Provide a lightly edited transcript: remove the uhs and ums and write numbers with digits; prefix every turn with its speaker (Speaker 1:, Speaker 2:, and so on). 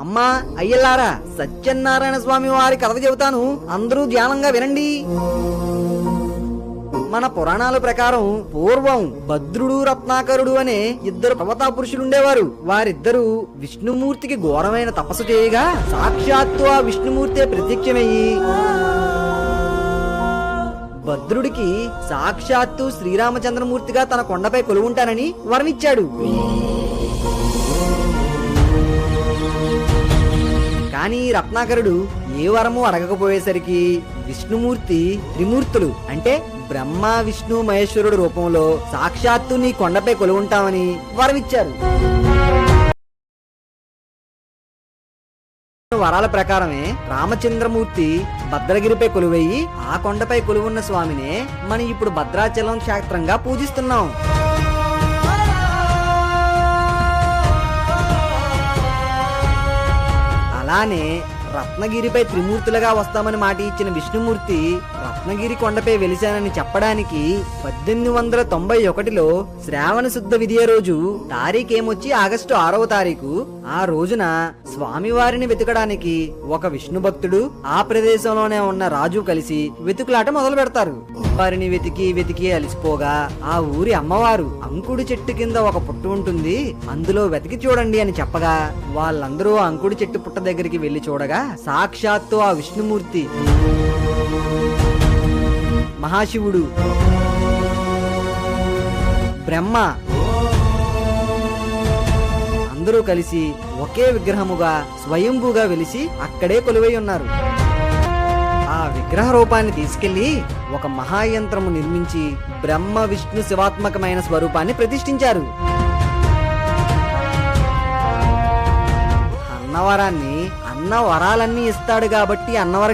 Speaker 1: అమ్మా అయ్యలారా, సత్యనారాయణ స్వామి వారి కథ చెబుతాను, అందరూ ధ్యానంగా వినండి. మన పురాణాల ప్రకారం పూర్వం భద్రుడు రత్నాకరుడు అనే ఇద్దరు పర్వతా పురుషులుండేవారు. వారిద్దరూ విష్ణుమూర్తికి ఘోరమైన తపస్సు చేయగా సాక్షాత్తు ఆ విష్ణుమూర్తే ప్రత్యక్షమయ్యి భద్రుడికి సాక్షాత్తు శ్రీరామచంద్రమూర్తిగా తన కొండపై కొలువుంటానని వరమిచ్చాడు. కానీ రత్నాకరుడు ఏ వరము అడగకపోయేసరికి విష్ణుమూర్తి త్రిమూర్తులు అంటే బ్రహ్మ విష్ణు మహేశ్వరుడు రూపంలో సాక్షాత్తు నీ కొండపై కొలువుంటామని వరమిచ్చారు. వరాల ప్రకారమే రామచంద్రమూర్తి భద్రగిరిపై కొలువయ్యి ఆ కొండపై కొలువున్న స్వామినే మనం ఇప్పుడు భద్రాచలం క్షేత్రంగా పూజిస్తున్నాం. అలానే రత్నగిరిపై త్రిమూర్తులుగా వస్తామని మాట ఇచ్చిన విష్ణుమూర్తి రత్నగిరి కొండపై వెలిశానని చెప్పడానికి 1891లో శ్రావణ శుద్ధ విదియ రోజు తారీఖేమొచ్చి ఆగస్టు 6వ తారీఖు. ఆ రోజున స్వామివారిని వెతకడానికి ఒక విష్ణు భక్తుడు ఆ ప్రదేశంలోనే ఉన్న రాజు కలిసి వెతుకులాట మొదలు పెడతారు. వారిని వెతికి వెతికి అలిసిపోగా ఆ ఊరి అమ్మవారు అంకుడి చెట్టు కింద ఒక పుట్ట ఉంటుంది, అందులో వెతికి చూడండి అని చెప్పగా వాళ్ళందరూ అంకుడి చెట్టు పుట్ట దగ్గరికి వెళ్లి చూడగా సాక్షాత్తు ఆ విష్ణుమూర్తి, మహాశివుడు, బ్రహ్మ అందరూ కలిసి ఒకే విగ్రహముగా స్వయంభూగా వెలిసి అక్కడే కొలువై ఉన్నారు. ఆ విగ్రహ రూపాన్ని తీసుకెళ్లి ఒక మహాయంత్రము నిర్మించి బ్రహ్మ విష్ణు శివాత్మకమైన స్వరూపాన్ని ప్రతిష్ఠించారు. అన్నవరాన్ని అన్న వరాలన్నీ ఇస్తాడు కాబట్టి అన్నవర